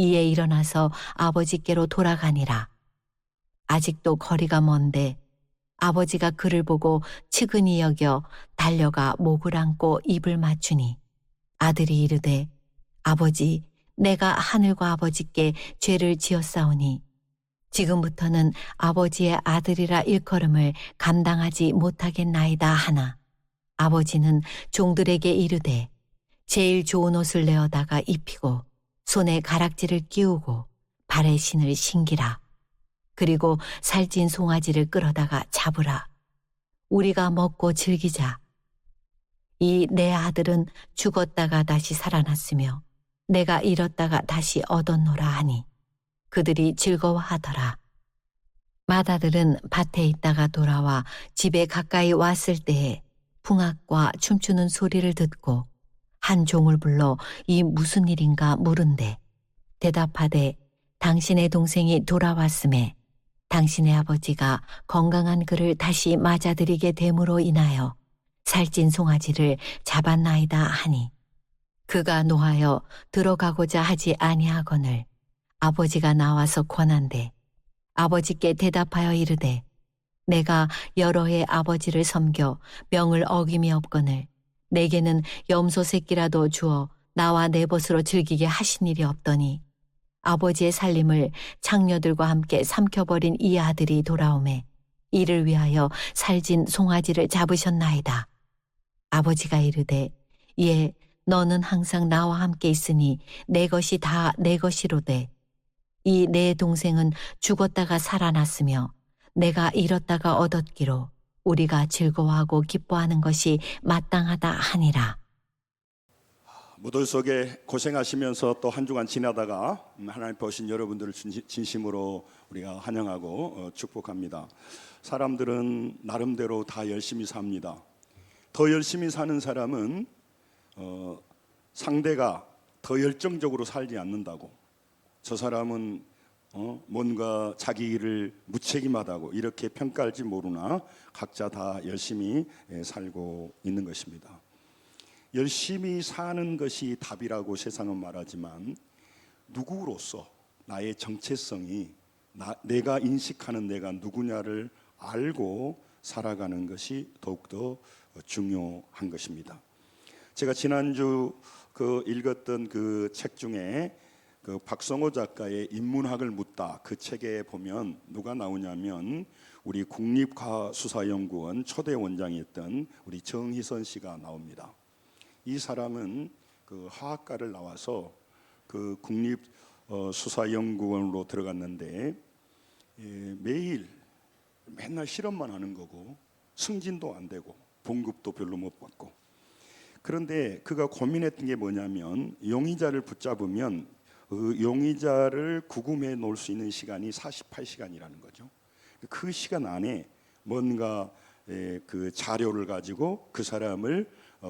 이에 일어나서 아버지께로 돌아가니라. 아직도 거리가 먼데 아버지가 그를 보고 측은히 여겨 달려가 목을 안고 입을 맞추니 아들이 이르되 아버지, 내가 하늘과 아버지께 죄를 지었사오니 지금부터는 아버지의 아들이라 일컬음을 감당하지 못하겠나이다 하나 아버지는 종들에게 이르되 제일 좋은 옷을 내어다가 입히고 손에 가락지를 끼우고 발에 신을 신기라. 그리고 살찐 송아지를 끌어다가 잡으라. 우리가 먹고 즐기자. 이 내 아들은 죽었다가 다시 살아났으며 내가 잃었다가 다시 얻었노라 하니 그들이 즐거워하더라. 맏아들은 밭에 있다가 돌아와 집에 가까이 왔을 때에 풍악과 춤추는 소리를 듣고 한 종을 불러 이 무슨 일인가 물은데 대답하되 당신의 동생이 돌아왔음에 당신의 아버지가 건강한 그를 다시 맞아들이게 됨으로 인하여 살찐 송아지를 잡았나이다 하니 그가 노하여 들어가고자 하지 아니하거늘 아버지가 나와서 권한대 아버지께 대답하여 이르되 내가 여러 해 아버지를 섬겨 명을 어김이 없거늘 내게는 염소 새끼라도 주어 나와 내 벗으로 즐기게 하신 일이 없더니 아버지의 살림을 창녀들과 함께 삼켜버린 이 아들이 돌아오매 이를 위하여 살진 송아지를 잡으셨나이다. 아버지가 이르되 예, 너는 항상 나와 함께 있으니 내 것이 다 내 것이로되 이 내 동생은 죽었다가 살아났으며 내가 잃었다가 얻었기로 우리가 즐거워하고 기뻐하는 것이 마땅하다 하니라. 무덤 속에 고생하시면서 또 한 주간 지나다가 하나님 보신 여러분들을 진심으로 우리가 환영하고 축복합니다. 사람들은 나름대로 다 열심히 삽니다. 더 열심히 사는 사람은 상대가 더 열정적으로 살지 않는다고, 저 사람은 뭔가 자기 일을 무책임하다고 이렇게 평가할지 모르나 각자 다 열심히 살고 있는 것입니다. 열심히 사는 것이 답이라고 세상은 말하지만 누구로서 나의 정체성이 내가 인식하는 내가 누구냐를 알고 살아가는 것이 더욱더 중요한 것입니다. 제가 지난주 읽었던 그 책 중에 그 박성호 작가의 인문학을 묻다 그 책에 보면 누가 나오냐면 우리 국립과수사연구원 초대 원장이었던 우리 정희선 씨가 나옵니다. 이 사람은 그 화학과를 나와서 그 국립수사연구원으로 들어갔는데 매일 맨날 실험만 하는 거고 승진도 안 되고 봉급도 별로 못 받고, 그런데 그가 고민했던 게 뭐냐면 용의자를 붙잡으면 그 용의자를 구금해 놓을 수 있는 시간이 48시간이라는 거죠. 그 시간 안에 뭔가 그 자료를 가지고 그 사람을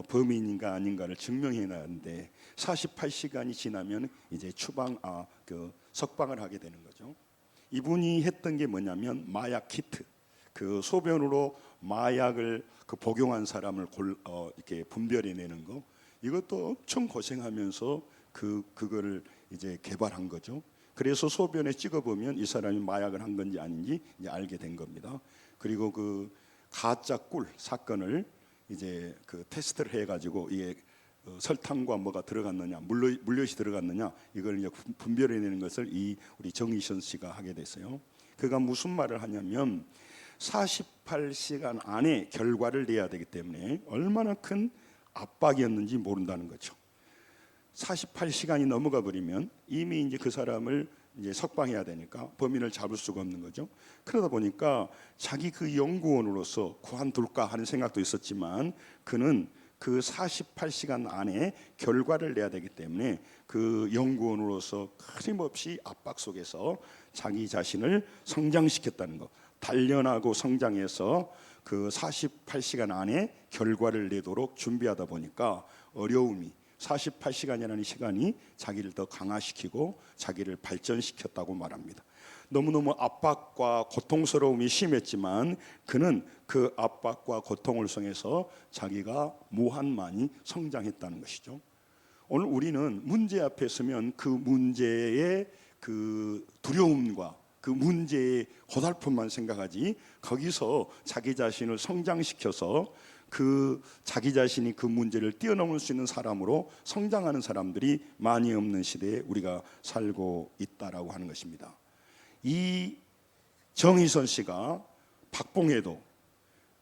범인인가 아닌가를 증명해내야 하는데 48시간이 지나면 이제 석방을 하게 되는 거죠. 이분이 했던 게 뭐냐면 마약 키트, 그 소변으로 마약을 복용한 사람을 이렇게 분별해내는 거, 이것도 엄청 고생하면서 그거를 이제 개발한 거죠. 그래서 소변에 찍어보면 이 사람이 마약을 한 건지 아닌지 이제 알게 된 겁니다. 그리고 그 가짜 꿀 사건을 이제 그 테스트를 해가지고 이게 설탕과 뭐가 들어갔느냐, 물엿이 들어갔느냐, 이걸 이제 분별해내는 것을 우리 정희선 씨가 하게 됐어요. 그가 무슨 말을 하냐면 48시간 안에 결과를 내야 되기 때문에 얼마나 큰 압박이었는지 모른다는 거죠. 48시간이 넘어가 버리면 이미 이제 그 사람을 이제 석방해야 되니까 범인을 잡을 수가 없는 거죠. 그러다 보니까 자기 그 연구원으로서 그만둘까 하는 생각도 있었지만 그는 그 48시간 안에 결과를 내야 되기 때문에 그 연구원으로서 끊임없이 압박 속에서 자기 자신을 성장시켰다는 거, 단련하고 성장해서 그 48시간 안에 결과를 내도록 준비하다 보니까 어려움이 48시간이라는 시간이 자기를 더 강화시키고 자기를 발전시켰다고 말합니다. 너무너무 압박과 고통스러움이 심했지만 그는 그 압박과 고통을 통해서 자기가 무한만이 성장했다는 것이죠. 오늘 우리는 문제 앞에 서면 그 문제의 그 두려움과 그 문제의 고달픔만 생각하지, 거기서 자기 자신을 성장시켜서 그 자기 자신이 그 문제를 뛰어넘을 수 있는 사람으로 성장하는 사람들이 많이 없는 시대에 우리가 살고 있다라고 하는 것입니다. 이 정희선 씨가 박봉에도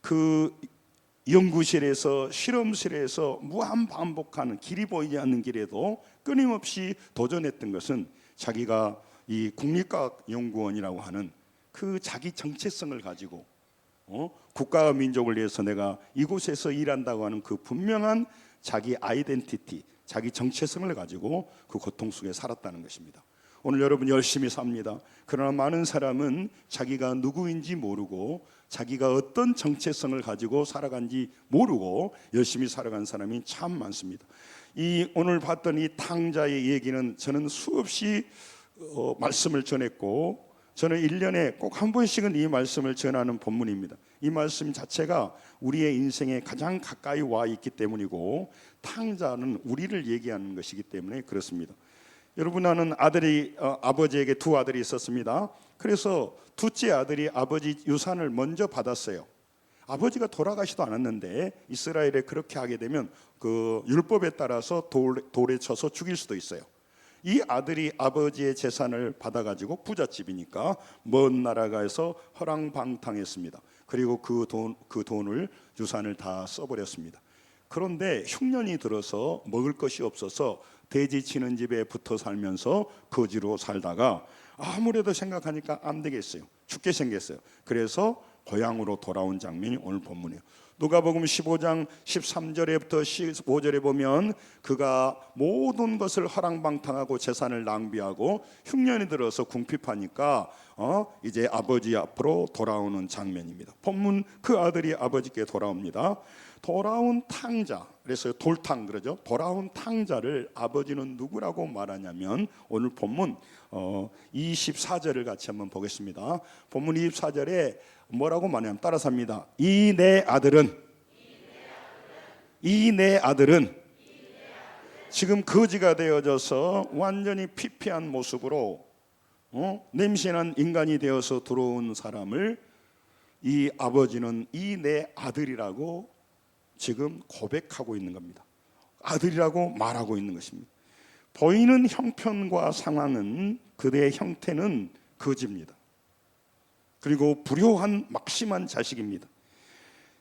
그 연구실에서 실험실에서 무한 반복하는 길이 보이지 않는 길에도 끊임없이 도전했던 것은 자기가 이 국립과학연구원이라고 하는 그 자기 정체성을 가지고 국가와 민족을 위해서 내가 이곳에서 일한다고 하는 그 분명한 자기 아이덴티티, 자기 정체성을 가지고 그 고통 속에 살았다는 것입니다. 오늘 여러분 열심히 삽니다. 그러나 많은 사람은 자기가 누구인지 모르고 자기가 어떤 정체성을 가지고 살아간지 모르고 열심히 살아간 사람이 참 많습니다. 이 오늘 봤던 이 탕자의 얘기는 저는 수없이 말씀을 전했고, 저는 1년에 꼭 한 번씩은 이 말씀을 전하는 본문입니다. 이 말씀 자체가 우리의 인생에 가장 가까이 와 있기 때문이고, 탕자는 우리를 얘기하는 것이기 때문에 그렇습니다. 여러분, 나는 아버지에게 두 아들이 있었습니다. 그래서 둘째 아들이 아버지 유산을 먼저 받았어요. 아버지가 돌아가지도 않았는데 이스라엘에 그렇게 하게 되면 그 율법에 따라서 돌에 쳐서 죽일 수도 있어요. 이 아들이 아버지의 재산을 받아가지고 부잣집이니까 먼 나라 가서 허랑방탕했습니다. 그리고 그 돈을 유산을 다 써버렸습니다. 그런데 흉년이 들어서 먹을 것이 없어서 돼지 치는 집에 붙어 살면서 거지로 살다가 아무래도 생각하니까 안 되겠어요. 죽게 생겼어요. 그래서 고향으로 돌아온 장면이 오늘 본문이에요. 누가복음 15장 13절에부터 15절에 보면 그가 모든 것을 허랑방탕하고 재산을 낭비하고 흉년이 들어서 궁핍하니까 이제 아버지 앞으로 돌아오는 장면입니다. 본문 그 아들이 아버지께 돌아옵니다. 돌아온 탕자, 그래서 돌탕 그러죠. 돌아온 탕자를 아버지는 누구라고 말하냐면 오늘 본문 24절을 같이 한번 보겠습니다. 본문 24절에 뭐라고 말하냐면 따라서 합니다. 이 내 아들은 지금 거지가 되어져서 완전히 피폐한 모습으로 냄새난 인간이 되어서 들어온 사람을 이 아버지는 이 내 아들이라고 지금 고백하고 있는 겁니다. 아들이라고 말하고 있는 것입니다. 보이는 형편과 상황은 그대의 형태는 거지입니다. 그리고 불효한 막심한 자식입니다.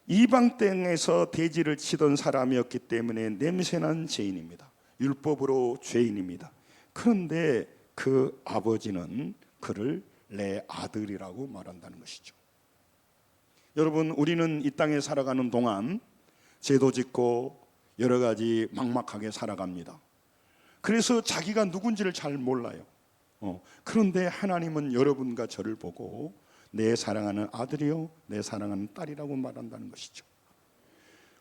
이방 땅에서 돼지를 치던 사람이었기 때문에 냄새난 죄인입니다. 율법으로 죄인입니다. 그런데 그 아버지는 그를 내 아들이라고 말한다는 것이죠. 여러분, 우리는 이 땅에 살아가는 동안 죄도 짓고 여러 가지 막막하게 살아갑니다. 그래서 자기가 누군지를 잘 몰라요. 그런데 하나님은 여러분과 저를 보고 내 사랑하는 아들이요 내 사랑하는 딸이라고 말한다는 것이죠.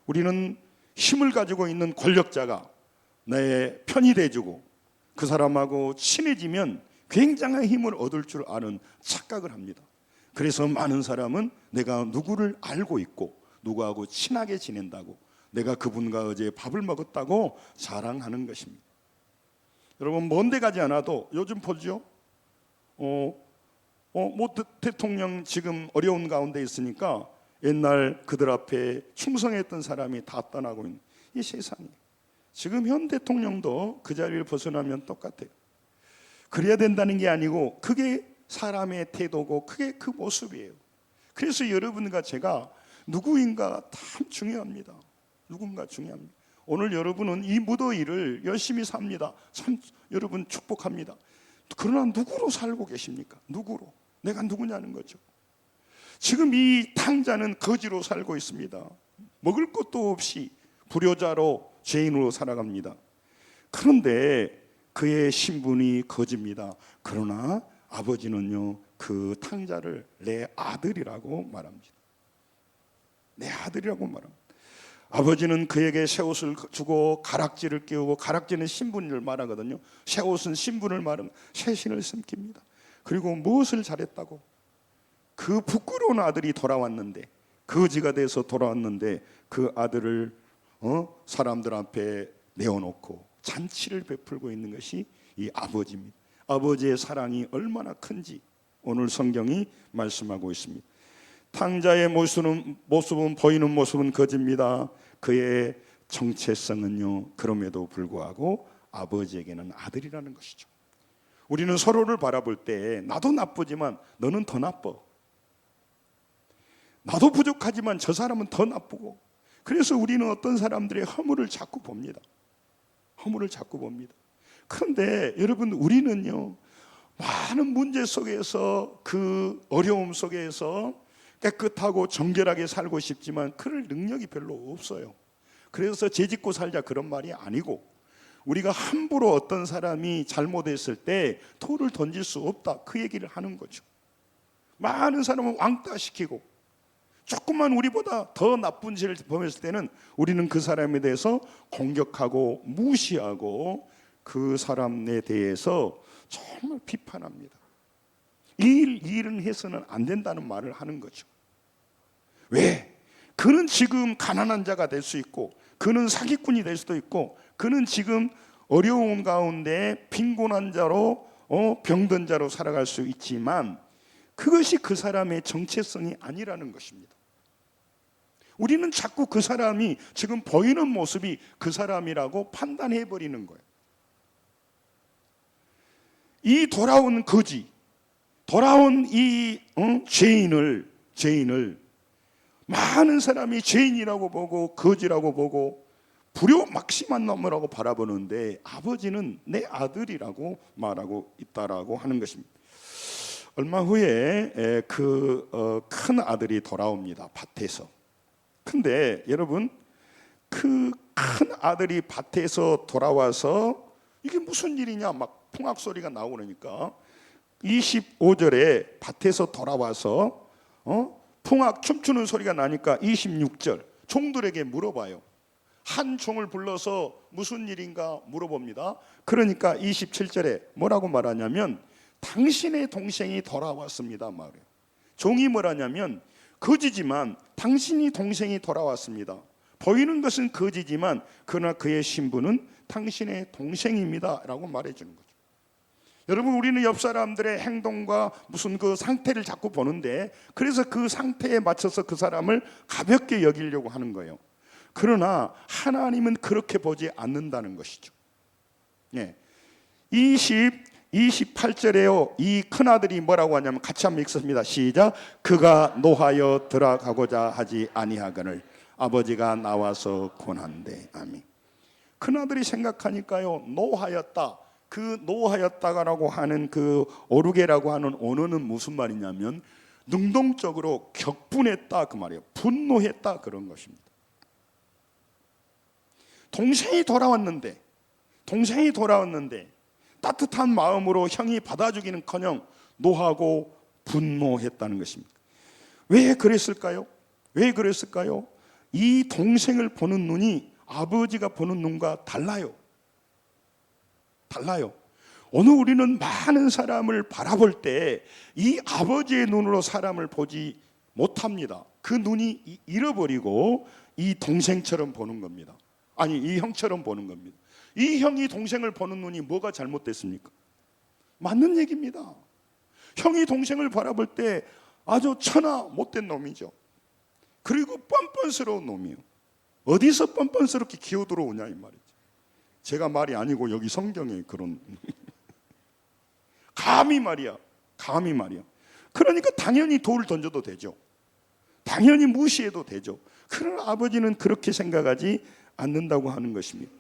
우리는 힘을 가지고 있는 권력자가 내 편이 돼주고 그 사람하고 친해지면 굉장한 힘을 얻을 줄 아는 착각을 합니다. 그래서 많은 사람은 내가 누구를 알고 있고 누구하고 친하게 지낸다고, 내가 그분과 어제 밥을 먹었다고 자랑하는 것입니다. 여러분, 먼데 가지 않아도 요즘 보죠. 대통령 지금 어려운 가운데 있으니까 옛날 그들 앞에 충성했던 사람이 다 떠나고 있는 이 세상이, 지금 현 대통령도 그 자리를 벗어나면 똑같아요. 그래야 된다는 게 아니고 그게 사람의 태도고 그게 그 모습이에요. 그래서 여러분과 제가 누구인가 참 중요합니다. 누군가 중요합니다. 오늘 여러분은 이 무더위를 열심히 삽니다. 참 여러분 축복합니다. 그러나 누구로 살고 계십니까? 누구로? 내가 누구냐는 거죠. 지금 이 탕자는 거지로 살고 있습니다. 먹을 것도 없이 불효자로 죄인으로 살아갑니다. 그런데 그의 신분이 거지입니다. 그러나 아버지는요, 그 탕자를 내 아들이라고 말합니다. 내 아들이라고 말합니다. 아버지는 그에게 새 옷을 주고 가락지를 끼우고, 가락지는 신분을 말하거든요. 새 옷은 신분을 말하는, 새 신을 숨깁니다. 그리고 무엇을 잘했다고? 그 부끄러운 아들이 돌아왔는데, 거지가 돼서 돌아왔는데 그 아들을 사람들 앞에 내어놓고 잔치를 베풀고 있는 것이 이 아버지입니다. 아버지의 사랑이 얼마나 큰지 오늘 성경이 말씀하고 있습니다. 탕자의 모습은 보이는 모습은 거짓입니다. 그의 정체성은요, 그럼에도 불구하고 아버지에게는 아들이라는 것이죠. 우리는 서로를 바라볼 때 나도 나쁘지만 너는 더 나빠, 나도 부족하지만 저 사람은 더 나쁘고, 그래서 우리는 어떤 사람들의 허물을 자꾸 봅니다. 허물을 자꾸 봅니다. 그런데 여러분, 우리는요, 많은 문제 속에서, 그 어려움 속에서 깨끗하고 정결하게 살고 싶지만 그럴 능력이 별로 없어요. 그래서 죄짓고 살자 그런 말이 아니고, 우리가 함부로 어떤 사람이 잘못했을 때 돌을 던질 수 없다, 그 얘기를 하는 거죠. 많은 사람은 왕따시키고, 조금만 우리보다 더 나쁜 죄를 범했을 때는 우리는 그 사람에 대해서 공격하고 무시하고 그 사람에 대해서 정말 비판합니다. 이 일은 해서는 안 된다는 말을 하는 거죠. 왜? 그는 지금 가난한 자가 될 수 있고, 그는 사기꾼이 될 수도 있고, 그는 지금 어려운 가운데 빈곤한 자로, 병든 자로 살아갈 수 있지만 그것이 그 사람의 정체성이 아니라는 것입니다. 우리는 자꾸 그 사람이 지금 보이는 모습이 그 사람이라고 판단해 버리는 거예요. 이 돌아온 거지, 돌아온 이 죄인을 많은 사람이 죄인이라고 보고 거지라고 보고 불효막심한 놈이라고 바라보는데, 아버지는 내 아들이라고 말하고 있다라고 하는 것입니다. 얼마 후에 큰 아들이 돌아옵니다, 밭에서. 근데 여러분, 그 큰 아들이 밭에서 돌아와서 이게 무슨 일이냐, 막 풍악 소리가 나오고 그러니까 25절에 밭에서 돌아와서 풍악 춤추는 소리가 나니까 26절 종들에게 물어봐요. 한 종을 불러서 무슨 일인가 물어봅니다. 그러니까 27절에 뭐라고 말하냐면 당신의 동생이 돌아왔습니다 말해요. 종이 뭐라냐면 거지지만 당신이 동생이 돌아왔습니다. 보이는 것은 거지지만 그러나 그의 신분은 당신의 동생입니다 라고 말해주는 거죠. 여러분, 우리는 옆 사람들의 행동과 무슨 그 상태를 자꾸 보는데, 그래서 그 상태에 맞춰서 그 사람을 가볍게 여기려고 하는 거예요. 그러나 하나님은 그렇게 보지 않는다는 것이죠. 28절에요 이 큰아들이 뭐라고 하냐면, 같이 한번 읽습니다. 시작. 그가 노하여 들어가고자 하지 아니하거늘 아버지가 나와서 권한대. 아멘. 큰아들이 생각하니까요, 노하였다. 그 노하였다라고 하는 그 오르게라고 하는 언어는 무슨 말이냐면 능동적으로 격분했다 그 말이에요. 분노했다 그런 것입니다. 동생이 돌아왔는데 따뜻한 마음으로 형이 받아주기는커녕 노하고 분노했다는 것입니다. 왜 그랬을까요? 이 동생을 보는 눈이 아버지가 보는 눈과 달라요. 오늘 우리는 많은 사람을 바라볼 때 이 아버지의 눈으로 사람을 보지 못합니다. 그 눈이 잃어버리고 이 동생처럼 보는 겁니다. 아니, 이 형처럼 보는 겁니다. 이 형이 동생을 보는 눈이 뭐가 잘못됐습니까? 맞는 얘기입니다. 형이 동생을 바라볼 때 아주 천하 못된 놈이죠. 그리고 뻔뻔스러운 놈이에요. 어디서 뻔뻔스럽게 기어들어오냐 이 말이죠. 제가 말이 아니고 여기 성경에 그런 감히 말이야. 그러니까 당연히 돌을 던져도 되죠. 당연히 무시해도 되죠. 그러나 아버지는 그렇게 생각하지 않는다고 하는 것입니다.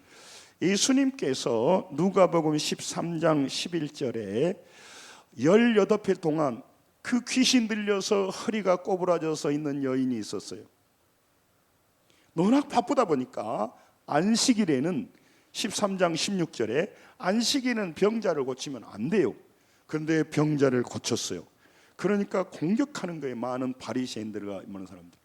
예수님께서 누가복음 13장 11절에 18해 동안 그 귀신 들려서 허리가 꼬부라져서 있는 여인이 있었어요. 워낙 바쁘다 보니까 안식일에는 13장 16절에 안식일에는 병자를 고치면 안 돼요. 그런데 병자를 고쳤어요. 그러니까 공격하는 거예요. 많은 바리새인들과 많은 사람들.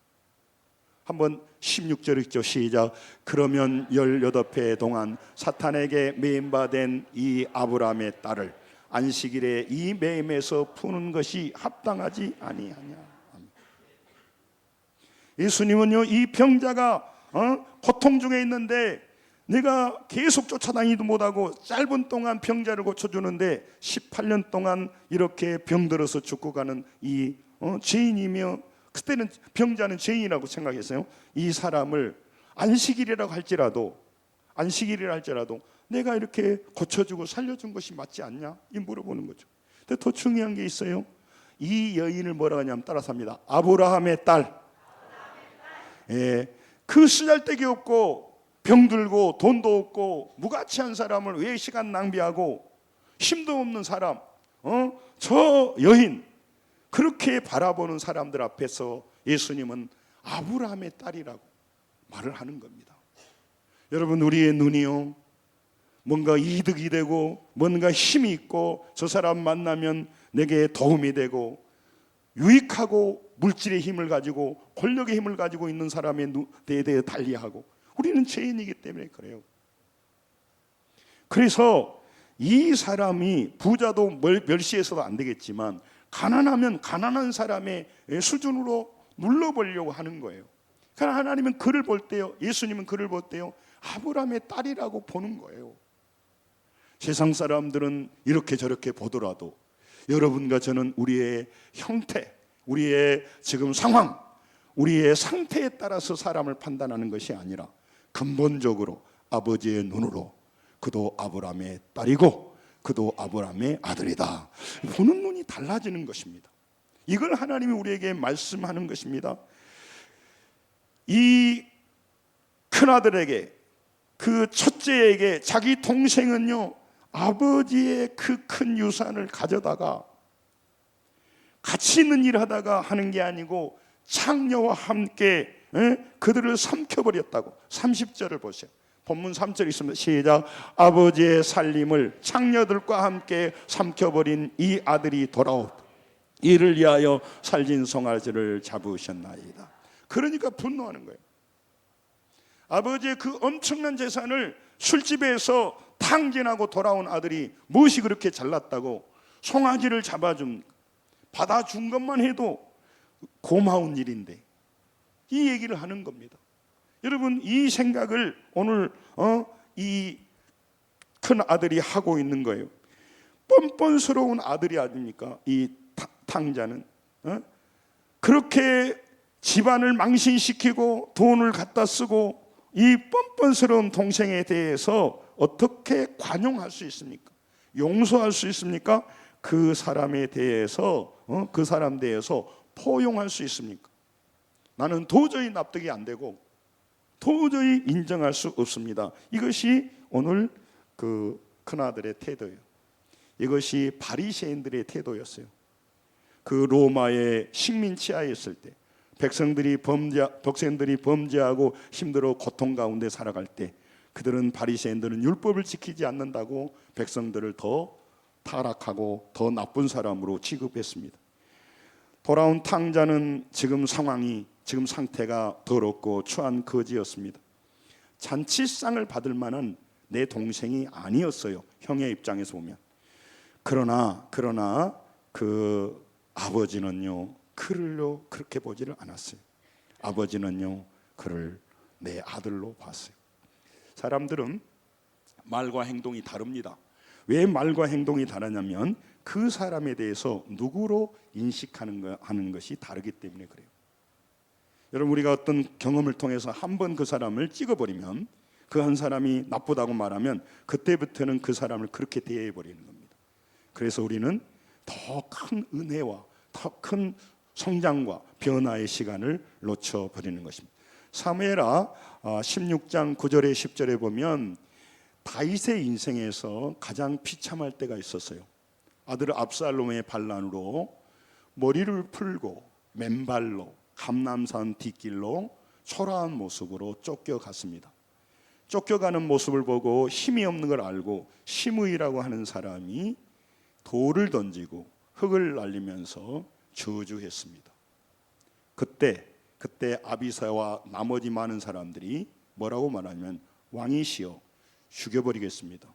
한번 16절 읽죠. 시작. 그러면 18해 동안 사탄에게 매임받은 이 아브라함의 딸을 안식일에 이 매임에서 푸는 것이 합당하지 아니하냐. 예수님은요, 이 병자가 고통 중에 있는데 내가 계속 쫓아다니도 못하고 짧은 동안 병자를 고쳐주는데 18년 동안 이렇게 병들어서 죽고 가는 이 죄인이며, 그때는 병자는 죄인이라고 생각했어요. 이 사람을 안식일이라고 할지라도 내가 이렇게 고쳐주고 살려준 것이 맞지 않냐? 이 물어보는 거죠. 근데 더 중요한 게 있어요. 이 여인을 뭐라고 하냐면 따라서 합니다. 아브라함의 딸. 예, 그 쓰잘데기 없고 병들고 돈도 없고 무가치한 사람을 왜 시간 낭비하고, 힘도 없는 사람, 저 여인, 그렇게 바라보는 사람들 앞에서 예수님은 아브라함의 딸이라고 말을 하는 겁니다. 여러분, 우리의 눈이요, 뭔가 이득이 되고 뭔가 힘이 있고 저 사람 만나면 내게 도움이 되고 유익하고 물질의 힘을 가지고 권력의 힘을 가지고 있는 사람에 대해 달리하고, 우리는 죄인이기 때문에 그래요. 그래서 이 사람이 부자도 멸시해서도 안 되겠지만 가난하면 가난한 사람의 수준으로 눌러보려고 하는 거예요. 그러나 하나님은 그를 볼 때요, 예수님은 그를 볼 때요, 아브라함의 딸이라고 보는 거예요. 세상 사람들은 이렇게 저렇게 보더라도 여러분과 저는 우리의 형태, 우리의 지금 상황, 우리의 상태에 따라서 사람을 판단하는 것이 아니라 근본적으로 아버지의 눈으로 그도 아브라함의 딸이고 그도 아브라함의 아들이다, 보는 눈이 달라지는 것입니다. 이걸 하나님이 우리에게 말씀하는 것입니다. 이 큰아들에게, 그 첫째에게 자기 동생은요, 아버지의 그 큰 유산을 가져다가 가치 있는 일을 하다가 하는 게 아니고 창녀와 함께 그들을 삼켜버렸다고. 30절을 보세요. 본문 3절 있습니다. 시작. 아버지의 살림을 창녀들과 함께 삼켜버린 이 아들이 돌아오 이를 위하여 살진 송아지를 잡으셨나이다. 그러니까 분노하는 거예요. 아버지의 그 엄청난 재산을 술집에서 탕진하고 돌아온 아들이 무엇이 그렇게 잘났다고 송아지를 잡아준, 받아준 것만 해도 고마운 일인데 이 얘기를 하는 겁니다. 여러분, 이 생각을 오늘 이 큰 아들이 하고 있는 거예요. 뻔뻔스러운 아들이 아닙니까? 이 탕자는 그렇게 집안을 망신시키고 돈을 갖다 쓰고 이 뻔뻔스러운 동생에 대해서 어떻게 관용할 수 있습니까? 용서할 수 있습니까? 그 사람에 대해서 그 사람 대해서 포용할 수 있습니까? 나는 도저히 납득이 안 되고 도저히 인정할 수 없습니다. 이것이 오늘 그 큰아들의 태도예요. 이것이 바리새인들의 태도였어요. 그 로마의 식민 치하에 있을 때 백성들이 범죄하고 힘들어 고통 가운데 살아갈 때 그들은, 바리새인들은 율법을 지키지 않는다고 백성들을 더 타락하고 더 나쁜 사람으로 취급했습니다. 돌아온 탕자는 지금 상태가 더럽고 추한 거지였습니다. 잔치상을 받을 만한 내 동생이 아니었어요, 형의 입장에서 보면. 그러나 그 아버지는요, 그를요 그렇게 보지를 않았어요. 아버지는요 그를 내 아들로 봤어요. 사람들은 말과 행동이 다릅니다. 왜 말과 행동이 다르냐면 그 사람에 대해서 누구로 인식하는 것이 다르기 때문에 그래요. 여러분, 우리가 어떤 경험을 통해서 한 번 그 사람을 찍어버리면, 그 한 사람이 나쁘다고 말하면 그때부터는 그 사람을 그렇게 대해버리는 겁니다. 그래서 우리는 더 큰 은혜와 더 큰 성장과 변화의 시간을 놓쳐버리는 것입니다. 사무엘하 16장 9절에 10절에 보면 다윗의 인생에서 가장 비참할 때가 있었어요. 아들 압살롬의 반란으로 머리를 풀고 맨발로 감람산 뒷길로 초라한 모습으로 쫓겨갔습니다. 쫓겨가는 모습을 보고 힘이 없는 걸 알고 시므이라고 하는 사람이 돌을 던지고 흙을 날리면서 저주했습니다. 그때 아비사와 나머지 많은 사람들이 뭐라고 말하냐면, 왕이시여 죽여버리겠습니다.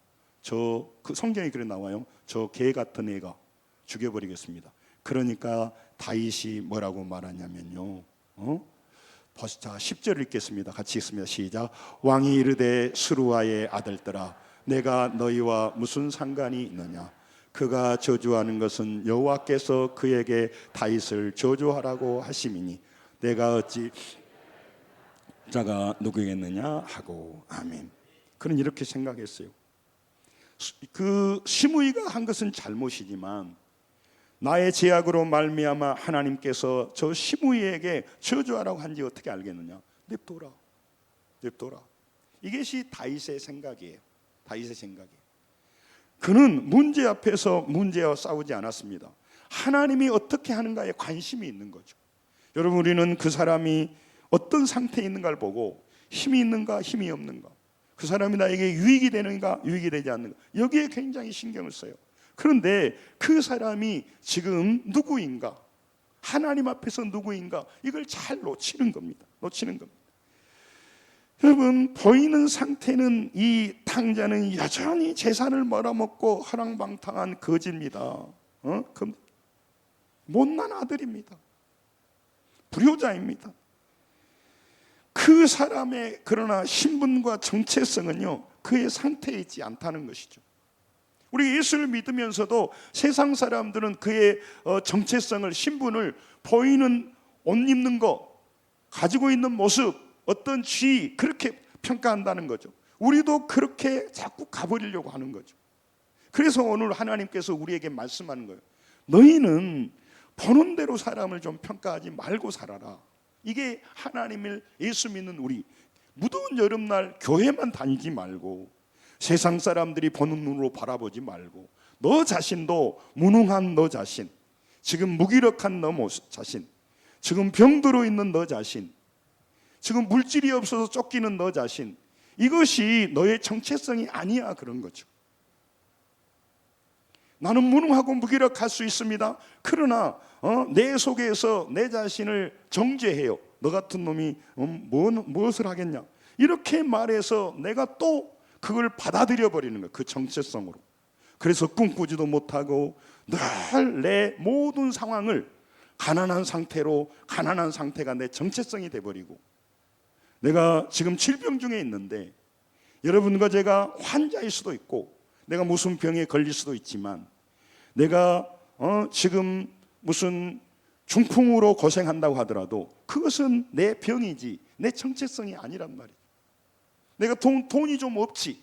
그 성경에 그래 나와요. 저 개 같은 애가 죽여버리겠습니다. 그러니까 다윗이 뭐라고 말하냐면요, 자, 10절 읽겠습니다. 같이 읽습니다. 시작. 왕이 이르되 스루아의 아들들아, 내가 너희와 무슨 상관이 있느냐? 그가 저주하는 것은 여호와께서 그에게 다윗을 저주하라고 하심이니 내가 어찌 자가 누구겠느냐 하고. 아멘. 그는 이렇게 생각했어요. 그 시므이가 한 것은 잘못이지만 나의 제약으로 말미암아 하나님께서 저 시므이에게 저주하라고 한지 어떻게 알겠느냐? 냅둬라. 이것이 다윗의 생각이에요. 다윗의 생각이에요. 그는 문제 앞에서 문제와 싸우지 않았습니다. 하나님이 어떻게 하는가에 관심이 있는 거죠. 여러분, 우리는 그 사람이 어떤 상태에 있는가를 보고 힘이 있는가 힘이 없는가, 그 사람이 나에게 유익이 되는가 유익이 되지 않는가, 여기에 굉장히 신경을 써요. 그런데 그 사람이 지금 누구인가, 하나님 앞에서 누구인가, 이걸 잘 놓치는 겁니다. 여러분, 보이는 상태는 이 탕자는 여전히 재산을 몰아먹고 허랑방탕한 거지입니다. 못난 아들입니다. 불효자입니다. 그 사람의 그러나 신분과 정체성은요, 그의 상태에 있지 않다는 것이죠. 우리 예수를 믿으면서도 세상 사람들은 그의 정체성을, 신분을 보이는 옷 입는 거, 가지고 있는 모습, 어떤 지위, 그렇게 평가한다는 거죠. 우리도 그렇게 자꾸 가버리려고 하는 거죠. 그래서 오늘 하나님께서 우리에게 말씀하는 거예요. 너희는 보는 대로 사람을 좀 평가하지 말고 살아라. 이게 하나님을, 예수 믿는 우리, 무더운 여름날 교회만 다니지 말고 세상 사람들이 보는 눈으로 바라보지 말고 너 자신도, 무능한 너 자신, 지금 무기력한 너 자신, 지금 병들어 있는 너 자신, 지금 물질이 없어서 쫓기는 너 자신, 이것이 너의 정체성이 아니야, 그런 거죠. 나는 무능하고 무기력할 수 있습니다. 그러나 내 속에서 내 자신을 정죄해요. 너 같은 놈이 무엇을 하겠냐, 이렇게 말해서 내가 또 그걸 받아들여 버리는 거예요, 그 정체성으로. 그래서 꿈꾸지도 못하고 늘 내 모든 상황을 가난한 상태가 내 정체성이 돼버리고, 내가 지금 질병 중에 있는데 여러분과 제가 환자일 수도 있고 내가 무슨 병에 걸릴 수도 있지만, 내가 지금 무슨 중풍으로 고생한다고 하더라도 그것은 내 병이지 내 정체성이 아니란 말이에요. 내가 돈이 좀 없지,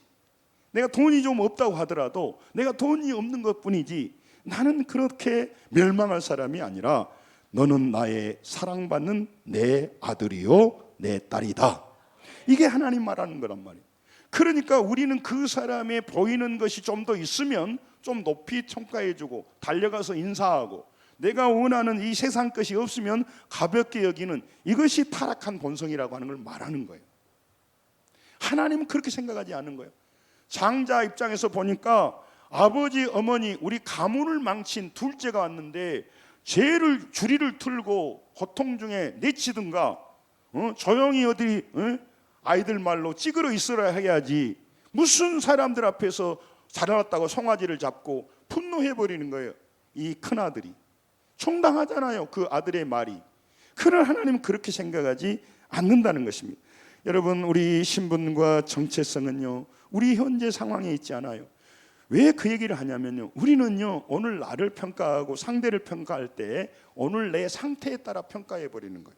내가 돈이 좀 없다고 하더라도 내가 돈이 없는 것뿐이지 나는 그렇게 멸망할 사람이 아니라 너는 나의 사랑받는 내 아들이요 내 딸이다. 이게 하나님 말하는 거란 말이에요. 그러니까 우리는 그 사람의 보이는 것이 좀 더 있으면 좀 높이 평가해주고 달려가서 인사하고, 내가 원하는 이 세상 것이 없으면 가볍게 여기는, 이것이 타락한 본성이라고 하는 걸 말하는 거예요. 하나님은 그렇게 생각하지 않는 거예요. 장자 입장에서 보니까 아버지, 어머니, 우리 가문을 망친 둘째가 왔는데 주리를 틀고 고통 중에 내치든가 조용히 어디 아이들 말로 찌그러 있으라 해야지, 무슨 사람들 앞에서 자라났다고 송아지를 잡고 분노해버리는 거예요. 이 큰아들이 총당하잖아요, 그 아들의 말이. 그러나 하나님은 그렇게 생각하지 않는다는 것입니다. 여러분, 우리 신분과 정체성은요, 우리 현재 상황에 있지 않아요. 왜 그 얘기를 하냐면요, 우리는요 오늘 나를 평가하고 상대를 평가할 때 오늘 내 상태에 따라 평가해 버리는 거예요.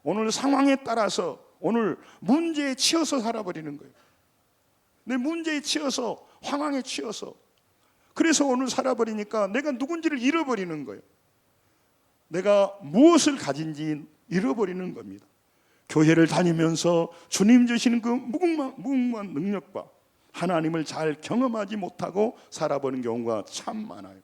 오늘 상황에 따라서, 오늘 문제에 치여서 살아버리는 거예요. 내 문제에 치여서, 황황에 치여서, 그래서 오늘 살아버리니까 내가 누군지를 잃어버리는 거예요. 내가 무엇을 가진지 잃어버리는 겁니다. 교회를 다니면서 주님 주시는 그 무궁무한 능력과 하나님을 잘 경험하지 못하고 살아버리는 경우가 참 많아요.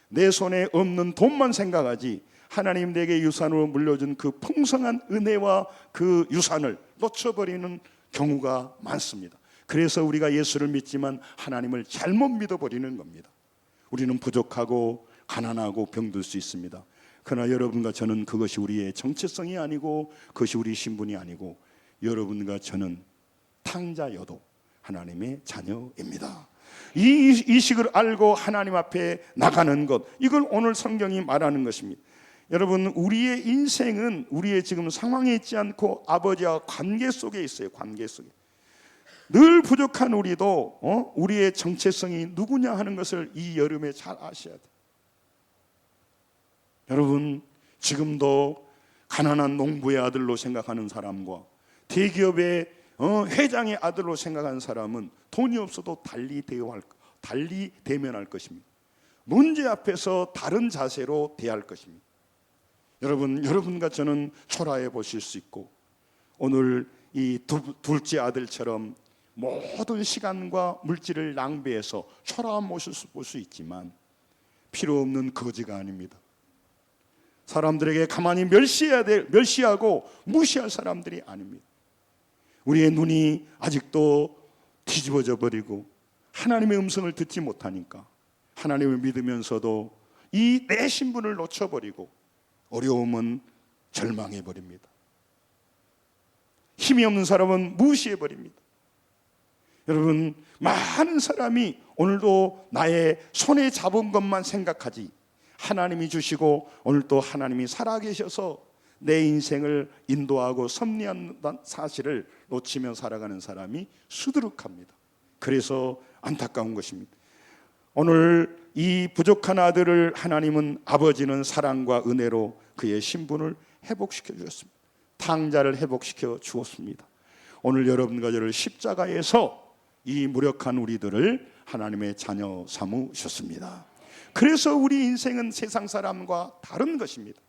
내 손에 없는 돈만 생각하지 하나님 내게 유산으로 물려준 그 풍성한 은혜와 그 유산을 놓쳐버리는 경우가 많습니다. 그래서 우리가 예수를 믿지만 하나님을 잘못 믿어버리는 겁니다. 우리는 부족하고 가난하고 병들 수 있습니다. 그러나 여러분과 저는 그것이 우리의 정체성이 아니고 그것이 우리 신분이 아니고, 여러분과 저는 탕자여도 하나님의 자녀입니다. 이 이식을 알고 하나님 앞에 나가는 것, 이걸 오늘 성경이 말하는 것입니다. 여러분, 우리의 인생은 우리의 지금 상황에 있지 않고 아버지와 관계 속에 있어요. 관계 속에. 늘 부족한 우리도 우리의 정체성이 누구냐 하는 것을 이 여름에 잘 아셔야 돼요. 여러분, 지금도 가난한 농부의 아들로 생각하는 사람과 대기업의 회장의 아들로 생각하는 사람은 돈이 없어도 달리 대면할 것입니다. 문제 앞에서 다른 자세로 대할 것입니다. 여러분과 저는 초라해 보실 수 있고, 오늘 이 둘째 아들처럼 모든 시간과 물질을 낭비해서 초라한 모습을 볼 수 있지만 필요 없는 거지가 아닙니다. 사람들에게 가만히 멸시하고 무시할 사람들이 아닙니다. 우리의 눈이 아직도 뒤집어져 버리고 하나님의 음성을 듣지 못하니까 하나님을 믿으면서도 이 내 신분을 놓쳐버리고 어려움은 절망해 버립니다. 힘이 없는 사람은 무시해 버립니다. 여러분, 많은 사람이 오늘도 나의 손에 잡은 것만 생각하지 하나님이 주시고 오늘도 하나님이 살아계셔서 내 인생을 인도하고 섭리한다는 사실을 놓치며 살아가는 사람이 수두룩합니다. 그래서 안타까운 것입니다. 오늘 이 부족한 아들을 하나님은, 아버지는 사랑과 은혜로 그의 신분을 회복시켜 주셨습니다. 탕자를 회복시켜 주었습니다. 오늘 여러분과 저를 십자가에서 이 무력한 우리들을 하나님의 자녀 삼으셨습니다. 그래서 우리 인생은 세상 사람과 다른 것입니다.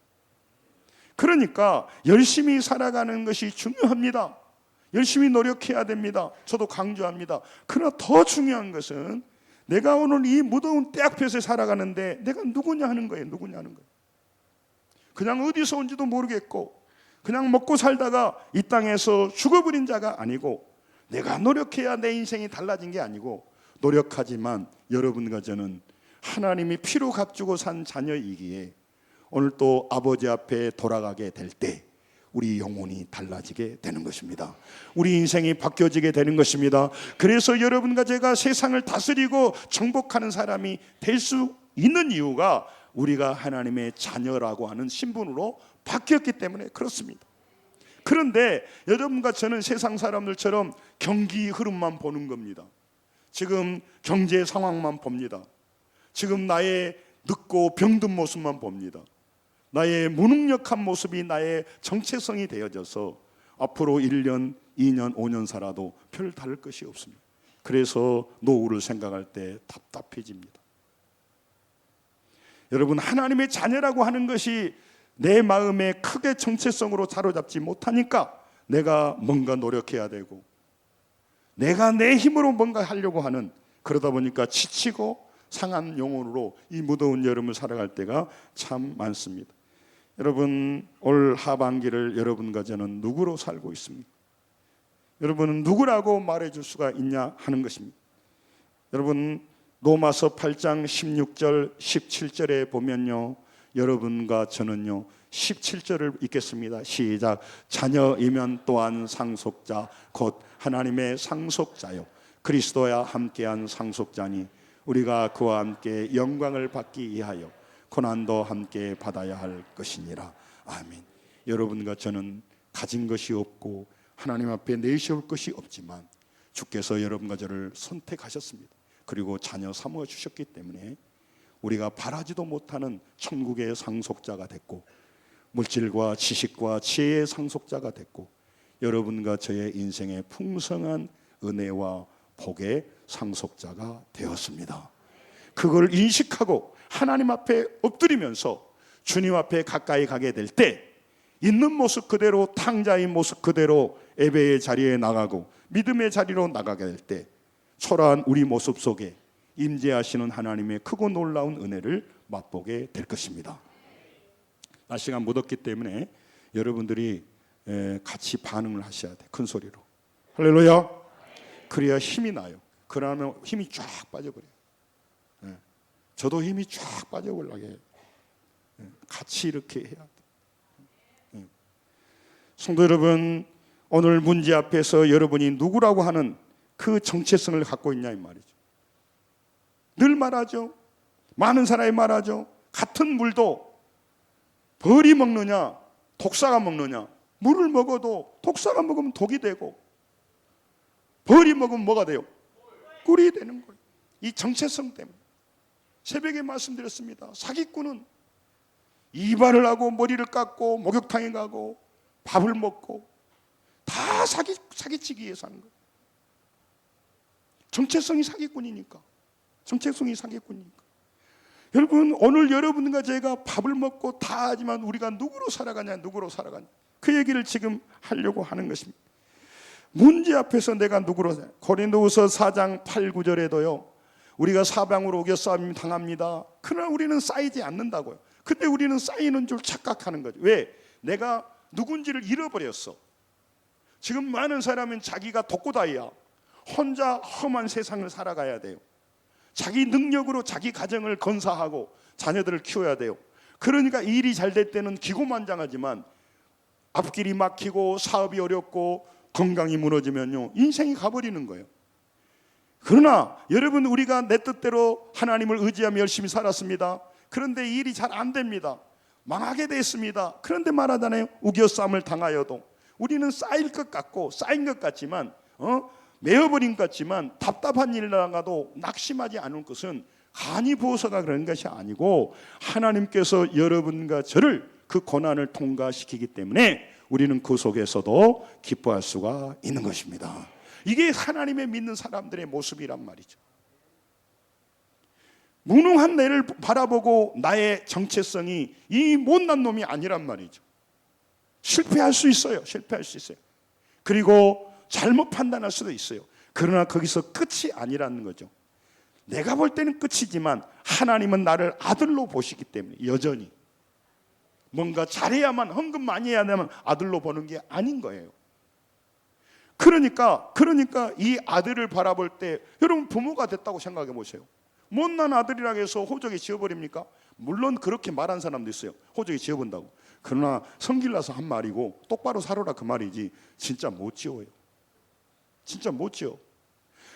그러니까 열심히 살아가는 것이 중요합니다. 열심히 노력해야 됩니다. 저도 강조합니다. 그러나 더 중요한 것은 내가 오늘 이 무더운 때 앞에서 살아가는데 내가 누구냐 하는 거예요. 누구냐 하는 거예요. 그냥 어디서 온지도 모르겠고 그냥 먹고 살다가 이 땅에서 죽어버린 자가 아니고, 내가 노력해야 내 인생이 달라진 게 아니고, 노력하지만 여러분과 저는 하나님이 피로 값주고 산 자녀이기에 오늘 또 아버지 앞에 돌아가게 될 때 우리 영혼이 달라지게 되는 것입니다. 우리 인생이 바뀌어지게 되는 것입니다. 그래서 여러분과 제가 세상을 다스리고 정복하는 사람이 될 수 있는 이유가 우리가 하나님의 자녀라고 하는 신분으로 바뀌었기 때문에 그렇습니다. 그런데 여러분과 저는 세상 사람들처럼 경기 흐름만 보는 겁니다. 지금 경제 상황만 봅니다. 지금 나의 늙고 병든 모습만 봅니다. 나의 무능력한 모습이 나의 정체성이 되어져서 앞으로 1년, 2년, 5년 살아도 별 다를 것이 없습니다. 그래서 노후를 생각할 때 답답해집니다. 여러분, 하나님의 자녀라고 하는 것이 내 마음에 크게 정체성으로 사로잡지 못하니까 내가 뭔가 노력해야 되고 내가 내 힘으로 뭔가 하려고 하는, 그러다 보니까 지치고 상한 영혼으로 이 무더운 여름을 살아갈 때가 참 많습니다. 여러분, 올 하반기를 여러분과 저는 누구로 살고 있습니까? 여러분은 누구라고 말해줄 수가 있냐 하는 것입니다. 여러분, 로마서 8장 16절 17절에 보면요, 여러분과 저는요 17절을 읽겠습니다. 시작. 자녀이면 또한 상속자 곧 하나님의 상속자요 그리스도와 함께한 상속자니 우리가 그와 함께 영광을 받기 위하여 고난도 함께 받아야 할 것이니라. 아멘. 여러분과 저는 가진 것이 없고 하나님 앞에 내세울 것이 없지만 주께서 여러분과 저를 선택하셨습니다. 그리고 자녀 삼아 주셨기 때문에 우리가 바라지도 못하는 천국의 상속자가 됐고 물질과 지식과 지혜의 상속자가 됐고 여러분과 저의 인생의 풍성한 은혜와 복의 상속자가 되었습니다. 그걸 인식하고 하나님 앞에 엎드리면서 주님 앞에 가까이 가게 될 때 있는 모습 그대로, 탕자의 모습 그대로 예배의 자리에 나가고 믿음의 자리로 나가게 될 때 초라한 우리 모습 속에 임재하시는 하나님의 크고 놀라운 은혜를 맛보게 될 것입니다. 날씨가 무덥기 때문에 여러분들이 같이 반응을 하셔야 돼. 큰 소리로 할렐루야. 그래야 힘이 나요. 그러면 힘이 쫙 빠져버려요. 저도 힘이 쫙 빠져버리게 해요. 같이 이렇게 해야 돼. 성도 여러분, 오늘 문제 앞에서 여러분이 누구라고 하는 그 정체성을 갖고 있냐 이 말이죠. 늘 말하죠. 많은 사람이 말하죠. 같은 물도 벌이 먹느냐 독사가 먹느냐. 물을 먹어도 독사가 먹으면 독이 되고 벌이 먹으면 뭐가 돼요? 꿀이 되는 거예요. 이 정체성 때문에. 새벽에 말씀드렸습니다. 사기꾼은 이발을 하고 머리를 깎고 목욕탕에 가고 밥을 먹고 다 사기치기 위해서 하는 거예요. 정체성이 사기꾼이니까. 정체성이 사기꾼이니까. 여러분, 오늘 여러분과 제가 밥을 먹고 다 하지만 우리가 누구로 살아가냐, 누구로 살아가냐. 그 얘기를 지금 하려고 하는 것입니다. 문제 앞에서 내가 누구로 살아가냐. 고린도후서 4장 8, 9절에도요. 우리가 사방으로 우겨싸임 당합니다. 그러나 우리는 쌓이지 않는다고요. 근데 우리는 쌓이는 줄 착각하는 거죠. 왜? 내가 누군지를 잃어버렸어. 지금 많은 사람은 자기가 독고다이야. 혼자 험한 세상을 살아가야 돼요. 자기 능력으로 자기 가정을 건사하고 자녀들을 키워야 돼요. 그러니까 일이 잘 될 때는 기고만장하지만 앞길이 막히고 사업이 어렵고 건강이 무너지면요, 인생이 가버리는 거예요. 그러나 여러분, 우리가 내 뜻대로 하나님을 의지하며 열심히 살았습니다. 그런데 일이 잘 안 됩니다. 망하게 됐습니다. 그런데 말하잖아요. 우겨쌈을 당하여도 우리는 쌓일 것 같고 쌓인 것 같지만 메어버린 것 같지만 답답한 일 나가도 낙심하지 않을 것은 간이 부어서가 그런 것이 아니고 하나님께서 여러분과 저를 그 고난을 통과시키기 때문에 우리는 그 속에서도 기뻐할 수가 있는 것입니다. 이게 하나님의 믿는 사람들의 모습이란 말이죠. 무능한 내를 바라보고 나의 정체성이 이 못난 놈이 아니란 말이죠. 실패할 수 있어요. 실패할 수 있어요. 그리고 잘못 판단할 수도 있어요. 그러나 거기서 끝이 아니라는 거죠. 내가 볼 때는 끝이지만 하나님은 나를 아들로 보시기 때문에 여전히 뭔가 잘해야만, 헌금 많이 해야 되면 아들로 보는 게 아닌 거예요. 그러니까 이 아들을 바라볼 때 여러분, 부모가 됐다고 생각해 보세요. 못난 아들이라고 해서 호적에 지어버립니까? 물론 그렇게 말한 사람도 있어요. 호적에 지어본다고. 그러나 성질나서 한 말이고 똑바로 살아라 그 말이지 진짜 못 지어요. 진짜 못 지어.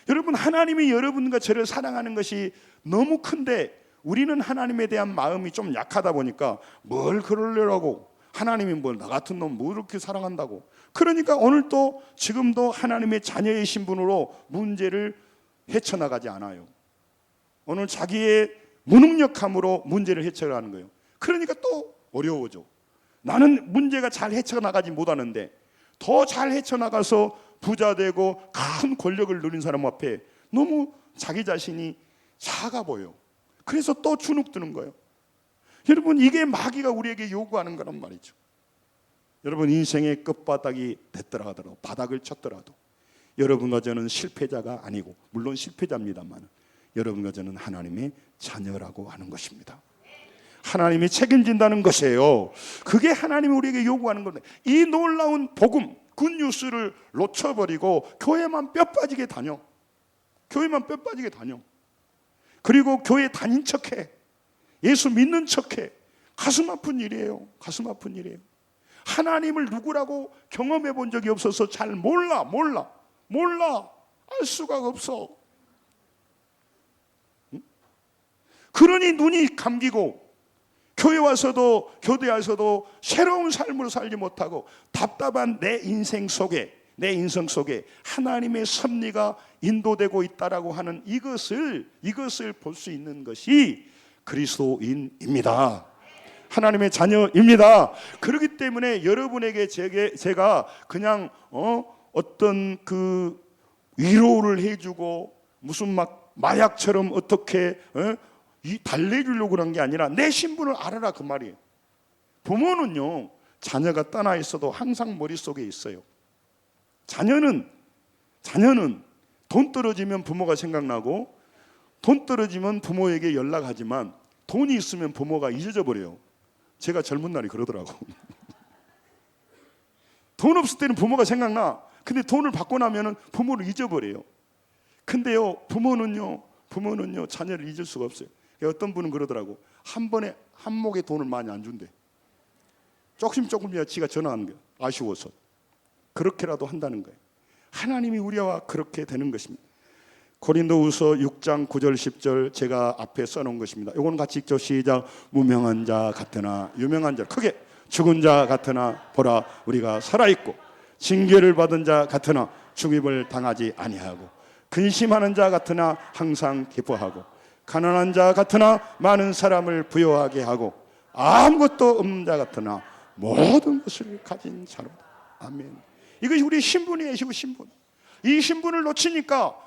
여러분, 하나님이 여러분과 저를 사랑하는 것이 너무 큰데 우리는 하나님에 대한 마음이 좀 약하다 보니까 뭘 그러려고, 하나님이 뭘 나 같은 놈 뭐 이렇게 사랑한다고. 그러니까 오늘도 지금도 하나님의 자녀의 신분으로 문제를 헤쳐나가지 않아요. 오늘 자기의 무능력함으로 문제를 헤쳐나가는 거예요. 그러니까 또 어려워져. 나는 문제가 잘 헤쳐나가지 못하는데 더 잘 헤쳐나가서 부자 되고 큰 권력을 누린 사람 앞에 너무 자기 자신이 작아 보여. 그래서 또 주눅드는 거예요. 여러분, 이게 마귀가 우리에게 요구하는 거란 말이죠. 여러분, 인생의 끝바닥이 됐더라 하더라도, 바닥을 쳤더라도 여러분과 저는 실패자가 아니고, 물론 실패자입니다만 여러분과 저는 하나님의 자녀라고 하는 것입니다. 하나님이 책임진다는 것이에요. 그게 하나님이 우리에게 요구하는 건데, 이 놀라운 복음, 굿뉴스를 놓쳐버리고 교회만 뼈 빠지게 다녀. 교회만 뼈 빠지게 다녀. 그리고 교회 다닌 척해. 예수 믿는 척해. 가슴 아픈 일이에요. 가슴 아픈 일이에요. 하나님을 누구라고 경험해 본 적이 없어서 잘 몰라. 알 수가 없어. 그러니 눈이 감기고 교회 와서도, 교대 와서도 새로운 삶을 살지 못하고 답답한 내 인생 속에 하나님의 섭리가 인도되고 있다라고 하는 이것을 볼 수 있는 것이 그리스도인입니다. 하나님의 자녀입니다. 그렇기 때문에 여러분에게 제가 그냥 어떤 그 위로를 해주고 무슨 막 마약처럼 어떻게 달래주려고 그런 게 아니라 내 신분을 알아라 그 말이에요. 부모는요, 자녀가 떠나 있어도 항상 머릿속에 있어요. 자녀는 돈 떨어지면 부모가 생각나고 돈 떨어지면 부모에게 연락하지만 돈이 있으면 부모가 잊어져 버려요. 제가 젊은 날이 그러더라고. 돈 없을 때는 부모가 생각나. 근데 돈을 받고 나면은 부모를 잊어버려요. 근데요, 부모는요 자녀를 잊을 수가 없어요. 어떤 분은 그러더라고. 한 번에 한 목에 돈을 많이 안 준대. 조금이야 지가 전화하는 거야. 아쉬워서. 그렇게라도 한다는 거예요. 하나님이 우리와 그렇게 되는 것입니다. 고린도후서 6장 9절 10절 제가 앞에 써놓은 것입니다. 이건 같이 읽죠. 시작. 무명한 자 같으나 유명한 자, 크게 죽은 자 같으나 보라 우리가 살아있고, 징계를 받은 자 같으나 죽임을 당하지 아니하고, 근심하는 자 같으나 항상 기뻐하고, 가난한 자 같으나 많은 사람을 부요하게 하고, 아무것도 없는 자 같으나 모든 것을 가진 자로다. 아멘. 이것이 우리 신분이에요. 신분. 이 신분을 놓치니까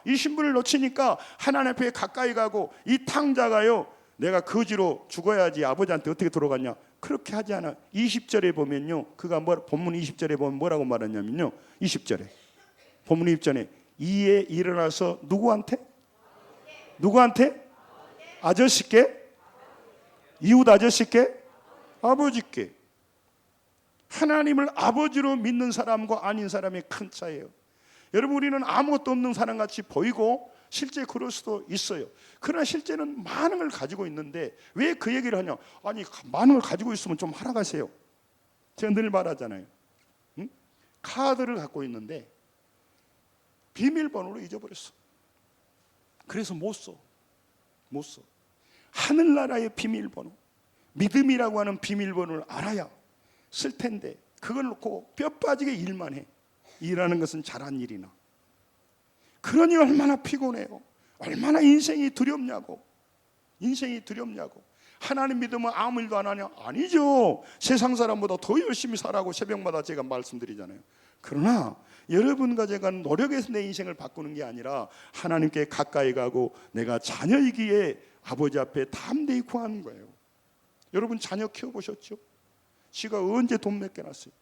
하나님 앞에 가까이 가고, 이 탕자가요, 내가 거지로 죽어야지 아버지한테 어떻게 돌아가냐, 그렇게 하지 않아. 20절에 보면요, 그가 본문 20절에 보면 뭐라고 말하냐면요, 20절에 본문 20절에 이에 일어나서 누구한테? 아저씨께? 이웃 아저씨께? 아버지께. 하나님을 아버지로 믿는 사람과 아닌 사람의 큰 차이예요. 여러분, 우리는 아무것도 없는 사람같이 보이고 실제 그럴 수도 있어요. 그러나 실제는 많은 걸 가지고 있는데 왜 그 얘기를 하냐? 아니, 많은 걸 가지고 있으면 좀 하락하세요. 제가 늘 말하잖아요. 응? 카드를 갖고 있는데 비밀번호를 잊어버렸어. 그래서 못 써. 하늘나라의 비밀번호, 믿음이라고 하는 비밀번호를 알아야 쓸 텐데, 그걸 놓고 뼈 빠지게 일만 해. 일하는 것은 잘한 일이나. 그러니 얼마나 피곤해요. 얼마나 인생이 두렵냐고. 하나님 믿으면 아무 일도 안 하냐? 아니죠. 세상 사람보다 더 열심히 살라고 새벽마다 제가 말씀드리잖아요. 그러나 여러분과 제가 노력해서 내 인생을 바꾸는 게 아니라 하나님께 가까이 가고 내가 자녀이기에 아버지 앞에 담대히 구하는 거예요. 여러분, 자녀 키워보셨죠? 지가 언제 돈 몇 개 났어요?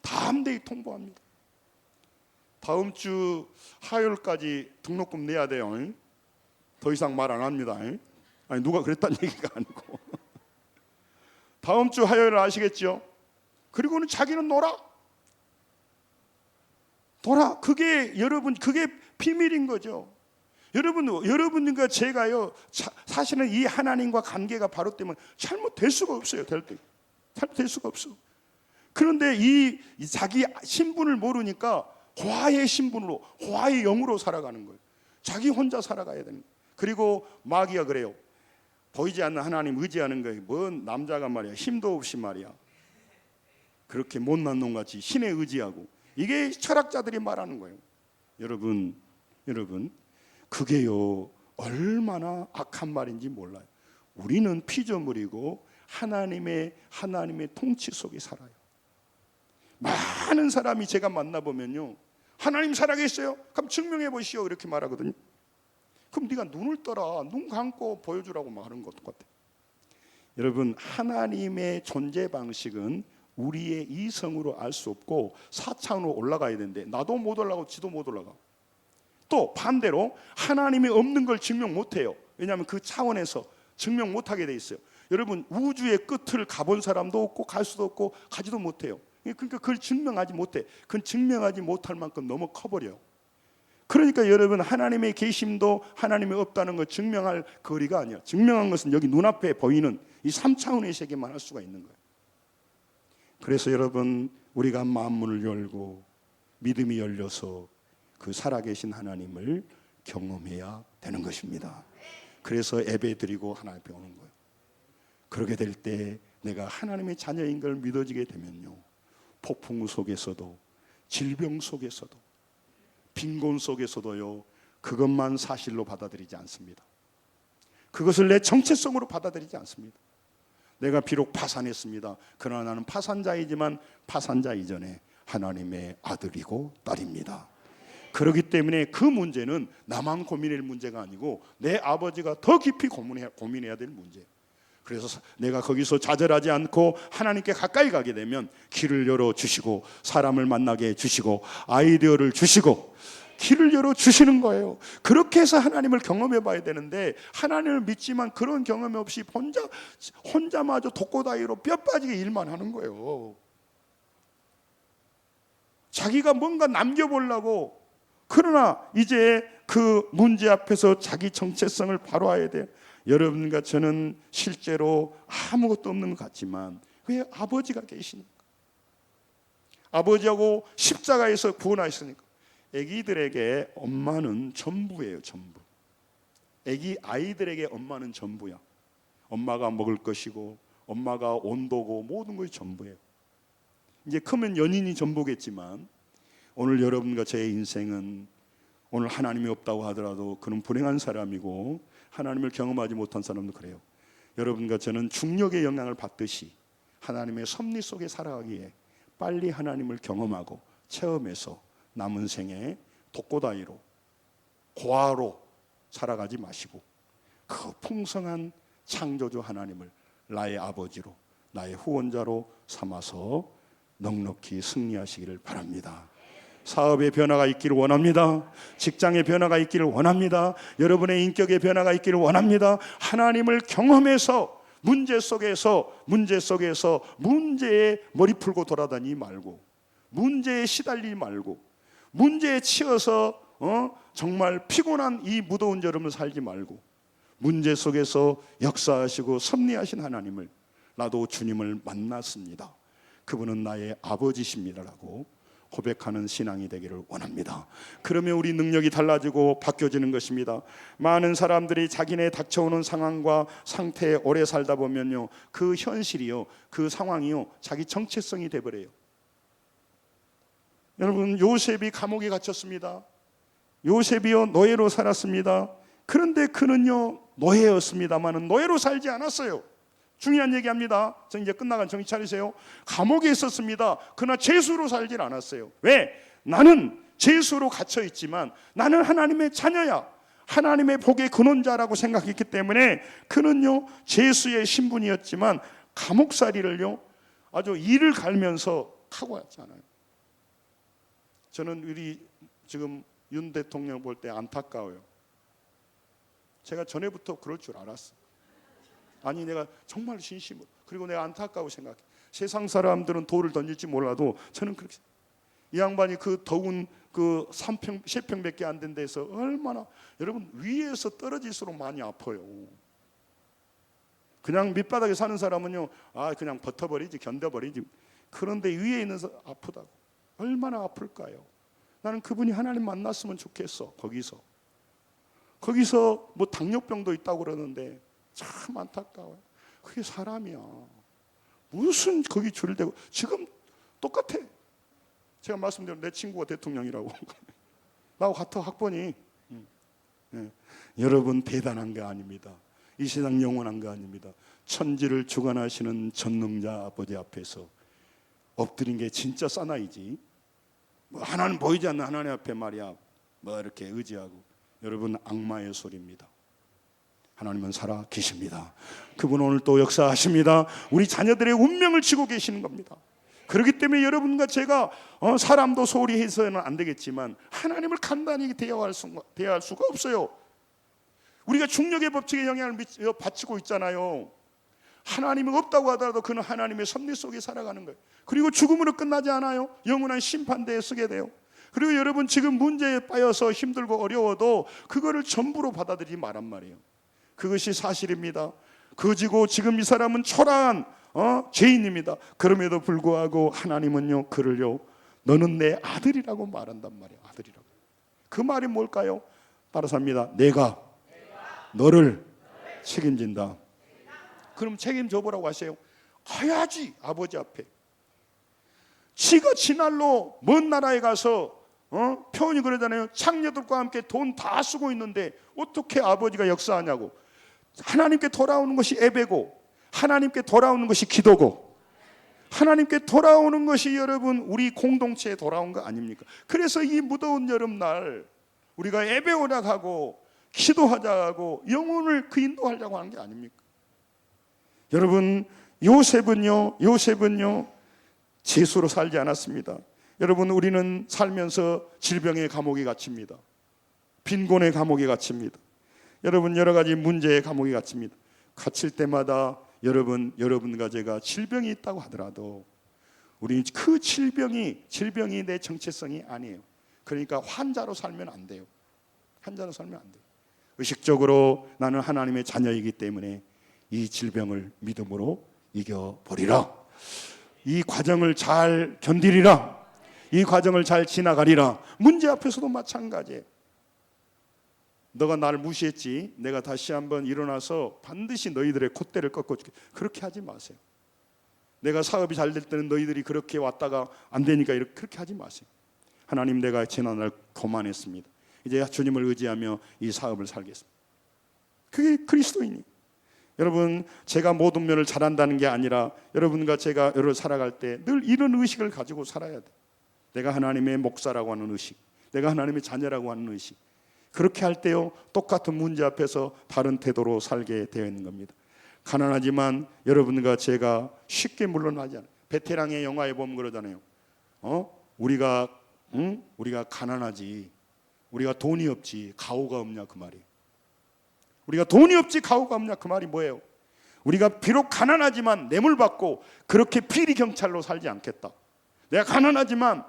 담대히 통보합니다. 다음 주 화요일까지 등록금 내야 돼요. 더 이상 말 안 합니다. 아니, 누가 그랬다는 얘기가 아니고 다음 주 화요일 아시겠죠? 그리고는 자기는 놀아. 그게 여러분, 그게 비밀인 거죠. 여러분과 제가요, 사실은 이 하나님과 관계가 바로 때문에 잘못될 수가 없어요. 잘못될 수가 없어. 그런데 이 자기 신분을 모르니까 화의 신분으로, 화의 영으로 살아가는 거예요. 자기 혼자 살아가야 되는 거예요. 그리고 마귀가 그래요. 보이지 않는 하나님 의지하는 거예요. 뭔 남자가 말이야, 힘도 없이 말이야, 그렇게 못난 놈같이 신에 의지하고. 이게 철학자들이 말하는 거예요. 여러분, 그게요 얼마나 악한 말인지 몰라요. 우리는 피조물이고 하나님의 통치 속에 살아요. 많은 사람이 제가 만나보면요, 하나님 살아계세요? 그럼 증명해 보시오, 이렇게 말하거든요. 그럼 네가 눈을 떠라, 눈 감고 보여주라고 말하는 것 같아. 여러분, 하나님의 존재 방식은 우리의 이성으로 알 수 없고 4차원으로 올라가야 되는데 나도 못 올라가고 지도 못 올라가. 또 반대로 하나님이 없는 걸 증명 못해요. 왜냐하면 그 차원에서 증명 못하게 돼 있어요. 여러분, 우주의 끝을 가본 사람도 없고 갈 수도 없고 가지도 못해요. 그러니까 그걸 증명하지 못해. 그건 증명하지 못할 만큼 너무 커버려요. 그러니까 여러분, 하나님의 계심도 하나님이 없다는 걸 증명할 거리가 아니야. 증명한 것은 여기 눈앞에 보이는 이 3차원의 세계만 할 수가 있는 거예요. 그래서 여러분, 우리가 마음문을 열고 믿음이 열려서 그 살아계신 하나님을 경험해야 되는 것입니다. 그래서 예배드리고 하나님 앞에 오는 거예요. 그렇게 될 때 내가 하나님의 자녀인 걸 믿어지게 되면요, 폭풍 속에서도, 질병 속에서도, 빈곤 속에서도요, 그것만 사실로 받아들이지 않습니다. 그것을 내 정체성으로 받아들이지 않습니다. 내가 비록 파산했습니다. 그러나 나는 파산자이지만 파산자 이전에 하나님의 아들이고 딸입니다. 그렇기 때문에 그 문제는 나만 고민할 문제가 아니고 내 아버지가 더 깊이 고민해야 될 문제예요. 그래서 내가 거기서 좌절하지 않고 하나님께 가까이 가게 되면 길을 열어주시고 사람을 만나게 해주시고 아이디어를 주시고 길을 열어주시는 거예요. 그렇게 해서 하나님을 경험해 봐야 되는데, 하나님을 믿지만 그런 경험이 없이 혼자마저 독고다이로 뼈 빠지게 일만 하는 거예요. 자기가 뭔가 남겨보려고. 그러나 이제 그 문제 앞에서 자기 정체성을 바로해야 돼요. 여러분과 저는 실제로 아무것도 없는 것 같지만 왜 아버지가 계시니까? 아버지하고 십자가에서 구원하셨으니까. 아기들에게 엄마는 전부예요. 전부. 아이들에게 엄마는 전부야. 엄마가 먹을 것이고 엄마가 온도고 모든 것이 전부예요. 이제 크면 연인이 전부겠지만 오늘 여러분과 제 인생은 오늘 하나님이 없다고 하더라도 그는 불행한 사람이고 하나님을 경험하지 못한 사람도 그래요. 여러분과 저는 중력의 영향을 받듯이 하나님의 섭리 속에 살아가기에 빨리 하나님을 경험하고 체험해서 남은 생에 독고다이로 고아로 살아가지 마시고 그 풍성한 창조주 하나님을 나의 아버지로 나의 후원자로 삼아서 넉넉히 승리하시기를 바랍니다. 사업의 변화가 있기를 원합니다. 직장의 변화가 있기를 원합니다. 여러분의 인격의 변화가 있기를 원합니다. 하나님을 경험해서 문제 속에서 문제에 머리 풀고 돌아다니지 말고 문제에 시달리지 말고 문제에 치여서 정말 피곤한 이 무더운 여름을 살지 말고 문제 속에서 역사하시고 섭리하신 하나님을 나도 주님을 만났습니다. 그분은 나의 아버지십니다라고 고백하는 신앙이 되기를 원합니다. 그러면 우리 능력이 달라지고 바뀌어지는 것입니다. 많은 사람들이 자기네 닥쳐오는 상황과 상태에 오래 살다 보면요, 그 현실이요, 그 상황이요, 자기 정체성이 돼버려요. 여러분, 요셉이 감옥에 갇혔습니다. 요셉이요, 노예로 살았습니다. 그런데 그는요, 노예였습니다만은 노예로 살지 않았어요. 중요한 얘기합니다. 저 이제 끝나간 정신 차리세요. 감옥에 있었습니다. 그러나 죄수로 살질 않았어요. 왜? 나는 죄수로 갇혀 있지만 나는 하나님의 자녀야. 하나님의 복의 근원자라고 생각했기 때문에 그는요, 죄수의 신분이었지만 감옥살이를요, 아주 이를 갈면서 하고 왔잖아요. 저는 우리 지금 윤 대통령 볼 때 안타까워요. 제가 전에부터 그럴 줄 알았어. 아니, 내가 정말 진심으로, 그리고 내가 안타까워 생각해. 세상 사람들은 돌을 던질지 몰라도 저는 그렇게, 이 양반이 그 더운 그 3평밖에 안 된 데서 얼마나, 여러분, 위에서 떨어질수록 많이 아파요. 그냥 밑바닥에 사는 사람은요, 그냥 버텨버리지, 견뎌버리지. 그런데 위에 있는 사람 아프다고. 얼마나 아플까요? 나는 그분이 하나님 만났으면 좋겠어. 거기서 뭐 당뇨병도 있다고 그러는데 참 안타까워요. 그게 사람이야. 무슨 거기 줄을 대고, 지금 똑같아. 제가 말씀드린 내 친구가 대통령이라고. 나하고 같아, 학번이. 네. 여러분, 대단한 게 아닙니다. 이 세상 영원한 게 아닙니다. 천지를 주관하시는 전능자 아버지 앞에서 엎드린 게 진짜 사나이지. 뭐 하나는 보이지 않는 하나님 앞에 말이야, 뭐 이렇게 의지하고. 여러분, 악마의 소리입니다. 하나님은 살아 계십니다. 그분은 오늘 또 역사하십니다. 우리 자녀들의 운명을 쥐고 계시는 겁니다. 그렇기 때문에 여러분과 제가 사람도 소홀히 해서는 안 되겠지만 하나님을 간단히 대화할 수가 없어요. 우리가 중력의 법칙에 영향을 받치고 있잖아요. 하나님이 없다고 하더라도 그는 하나님의 섭리 속에 살아가는 거예요. 그리고 죽음으로 끝나지 않아요. 영원한 심판대에 서게 돼요. 그리고 여러분, 지금 문제에 빠져서 힘들고 어려워도 그거를 전부로 받아들이지 말란 말이에요. 그것이 사실입니다. 그지고 지금 이 사람은 초라한 죄인입니다. 그럼에도 불구하고 하나님은요, 그를요, 너는 내 아들이라고 말한단 말이에요. 아들이라고. 그 말이 뭘까요? 따라서 합니다. 내가 너를 책임진다. 그럼 책임져 보라고 하세요. 가야지, 아버지 앞에. 지가 지날로 먼 나라에 가서 표현이 그러잖아요. 창녀들과 함께 돈 다 쓰고 있는데 어떻게 아버지가 역사하냐고. 하나님께 돌아오는 것이 예배고, 하나님께 돌아오는 것이 기도고, 하나님께 돌아오는 것이 여러분 우리 공동체에 돌아온 거 아닙니까? 그래서 이 무더운 여름날 우리가 예배오라 하고 기도하자 하고 영혼을 그 인도하려고 하는 게 아닙니까? 여러분, 요셉은요 죄수로 살지 않았습니다. 여러분, 우리는 살면서 질병의 감옥에 갇힙니다. 빈곤의 감옥에 갇힙니다. 여러분, 여러 가지 문제의 감옥에 갇힙니다. 갇힐 때마다 여러분과 제가 질병이 있다고 하더라도 우리 그 질병이 내 정체성이 아니에요. 그러니까 환자로 살면 안 돼요. 환자로 살면 안 돼요. 의식적으로 나는 하나님의 자녀이기 때문에 이 질병을 믿음으로 이겨버리라. 이 과정을 잘 견디리라. 이 과정을 잘 지나가리라. 문제 앞에서도 마찬가지예요. 너가 나를 무시했지, 내가 다시 한번 일어나서 반드시 너희들의 콧대를 꺾어줄게. 그렇게 하지 마세요. 내가 사업이 잘 될 때는 너희들이 그렇게 왔다가 안 되니까 그렇게 하지 마세요. 하나님, 내가 지난날 거만했습니다. 이제 주님을 의지하며 이 사업을 살겠습니다. 그게 그리스도인이에요. 여러분, 제가 모든 면을 잘한다는 게 아니라 여러분과 제가 살아갈 때 늘 이런 의식을 가지고 살아야 돼. 내가 하나님의 목사라고 하는 의식, 내가 하나님의 자녀라고 하는 의식. 그렇게 할 때요, 똑같은 문제 앞에서 다른 태도로 살게 되어 있는 겁니다. 가난하지만 여러분과 제가 쉽게 물러나지 않아요. 베테랑의 영화에 보면 그러잖아요. 우리가 가난하지, 우리가 돈이 없지 가오가 없냐, 그 말이에요. 우리가 돈이 없지 가오가 없냐, 그 말이 뭐예요? 우리가 비록 가난하지만 뇌물 받고 그렇게 피리 경찰로 살지 않겠다. 내가 가난하지만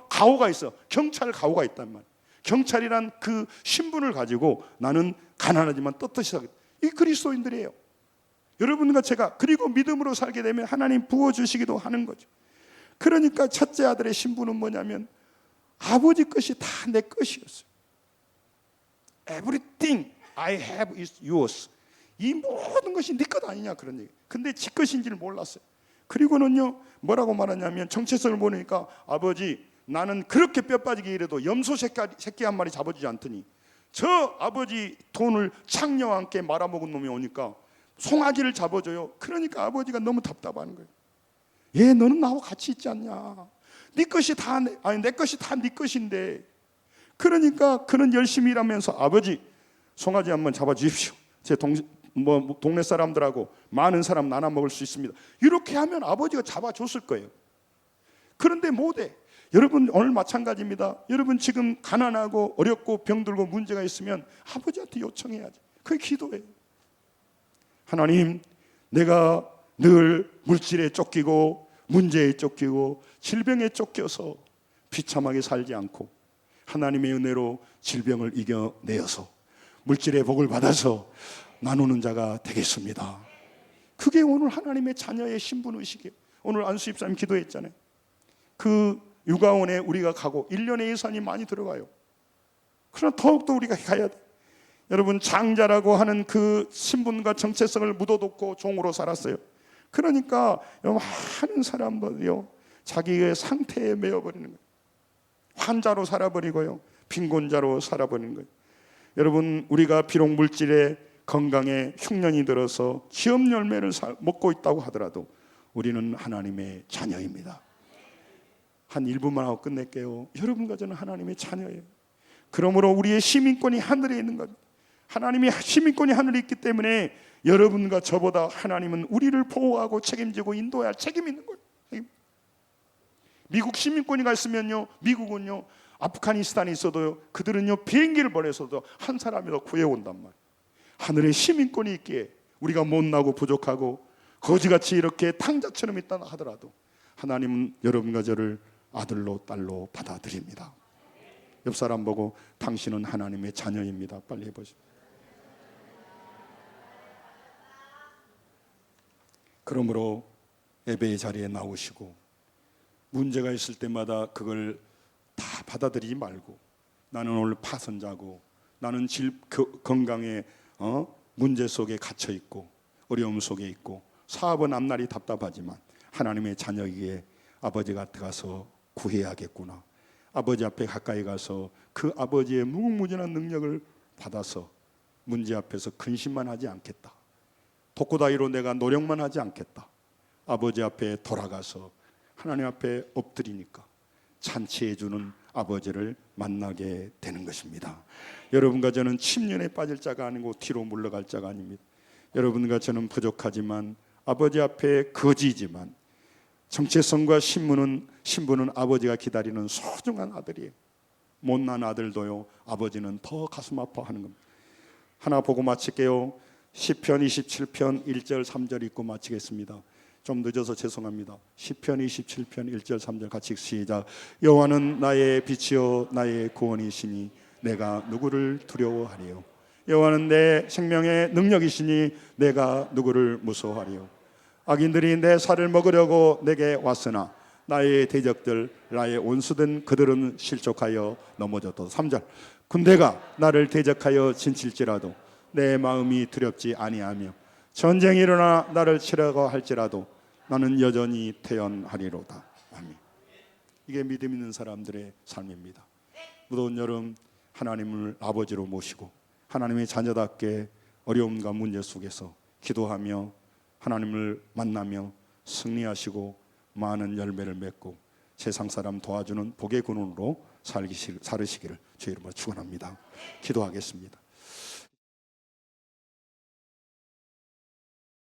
가오가 있어. 경찰 가오가 있단 말이에요. 경찰이란 그 신분을 가지고 나는 가난하지만 떳떳이 살겠다. 이 그리스도인들이에요. 여러분과 제가, 그리고 믿음으로 살게 되면 하나님 부어주시기도 하는 거죠. 그러니까 첫째 아들의 신분은 뭐냐면 아버지 것이 다 내 것이었어요. Everything I have is yours. 이 모든 것이 네 것 아니냐, 그런 얘기. 근데 지 것인지를 몰랐어요. 그리고는요, 뭐라고 말하냐면 정체성을 보니까 아버지, 나는 그렇게 뼈 빠지게 일해도 염소 새끼 한 마리 잡아주지 않더니 저 아버지 돈을 창녀와 함께 말아먹은 놈이 오니까 송아지를 잡아줘요. 그러니까 아버지가 너무 답답한 거예요. 얘, 너는 나하고 같이 있지 않냐? 네 것이 다 내 것이 다 네 것인데. 그러니까 그는 열심히 일하면서 아버지, 송아지 한번 잡아주십시오. 제 동네 사람들하고 많은 사람 나눠 먹을 수 있습니다. 이렇게 하면 아버지가 잡아줬을 거예요. 그런데 못해. 여러분, 오늘 마찬가지입니다. 여러분 지금 가난하고 어렵고 병들고 문제가 있으면 아버지한테 요청해야지. 그게 기도예요. 하나님, 내가 늘 물질에 쫓기고 문제에 쫓기고 질병에 쫓겨서 비참하게 살지 않고 하나님의 은혜로 질병을 이겨내어서 물질의 복을 받아서 나누는 자가 되겠습니다. 그게 오늘 하나님의 자녀의 신분의식이에요. 오늘 안수 집사님 기도했잖아요. 그 육아원에 우리가 가고 1년에 예산이 많이 들어가요. 그러나 더욱더 우리가 가야 돼. 여러분, 장자라고 하는 그 신분과 정체성을 묻어뒀고 종으로 살았어요. 그러니까 많은 사람들이요, 자기의 상태에 매여버리는 거예요. 환자로 살아버리고요, 빈곤자로 살아버리는 거예요. 여러분, 우리가 비록 물질에 건강에 흉년이 들어서 기업 열매를 먹고 있다고 하더라도 우리는 하나님의 자녀입니다. 한 1분만 하고 끝낼게요. 여러분과 저는 하나님의 자녀예요. 그러므로 우리의 시민권이 하늘에 있는 겁니다. 하나님의 시민권이 하늘에 있기 때문에 여러분과 저보다 하나님은 우리를 보호하고 책임지고 인도해야 할 책임이 있는 거예요. 미국 시민권이 있으면요, 미국은요, 아프가니스탄에 있어도요, 그들은요 비행기를 보내서도 한 사람이 더 구해온단 말이에요. 하늘의 시민권이 있기에 우리가 못나고 부족하고 거지같이 이렇게 탕자처럼 있다 하더라도 하나님은 여러분과 저를 아들로 딸로 받아들입니다. 옆 사람 보고 당신은 하나님의 자녀입니다. 빨리 해보시죠. 그러므로 예배의 자리에 나오시고 문제가 있을 때마다 그걸 다 받아들이지 말고, 나는 오늘 파선자고 나는 건강에 문제 속에 갇혀 있고 어려움 속에 있고 사업은 앞날이 답답하지만 하나님의 자녀이기에 아버지 곁에 가서 구해야겠구나. 아버지 앞에 가까이 가서 그 아버지의 무궁무진한 능력을 받아서 문제 앞에서 근심만 하지 않겠다. 독고다이로 내가 노력만 하지 않겠다. 아버지 앞에 돌아가서 하나님 앞에 엎드리니까 잔치해 주는 아버지를 만나게 되는 것입니다. 여러분과 저는 침륜에 빠질 자가 아니고 뒤로 물러갈 자가 아닙니다. 여러분과 저는 부족하지만 아버지 앞에 거지지만 정체성과 신분은 아버지가 기다리는 소중한 아들이에요. 못난 아들도요, 아버지는 더 가슴 아파하는 겁니다. 하나 보고 마칠게요. 시편 27편 1절 3절 읽고 마치겠습니다. 좀 늦어서 죄송합니다. 시편 27편 1절 3절 같이 시작. 여호와는 나의 빛이요 나의 구원이시니 내가 누구를 두려워하리요. 여호와는 내 생명의 능력이시니 내가 누구를 무서워하리요. 악인들이 내 살을 먹으려고 내게 왔으나 나의 대적들 나의 온수된 그들은 실족하여 넘어져도 3절 군대가 나를 대적하여 진칠지라도 내 마음이 두렵지 아니하며 전쟁이 일어나 나를 치려고 할지라도 나는 여전히 태연하리로다. 아멘. 이게 믿음 있는 사람들의 삶입니다. 무더운 여름 하나님을 아버지로 모시고 하나님의 자녀답게 어려움과 문제 속에서 기도하며 하나님을 만나며 승리하시고 많은 열매를 맺고 세상 사람 도와주는 복의 근원으로 살으시기를 주의 이름으로 축원합니다. 기도하겠습니다.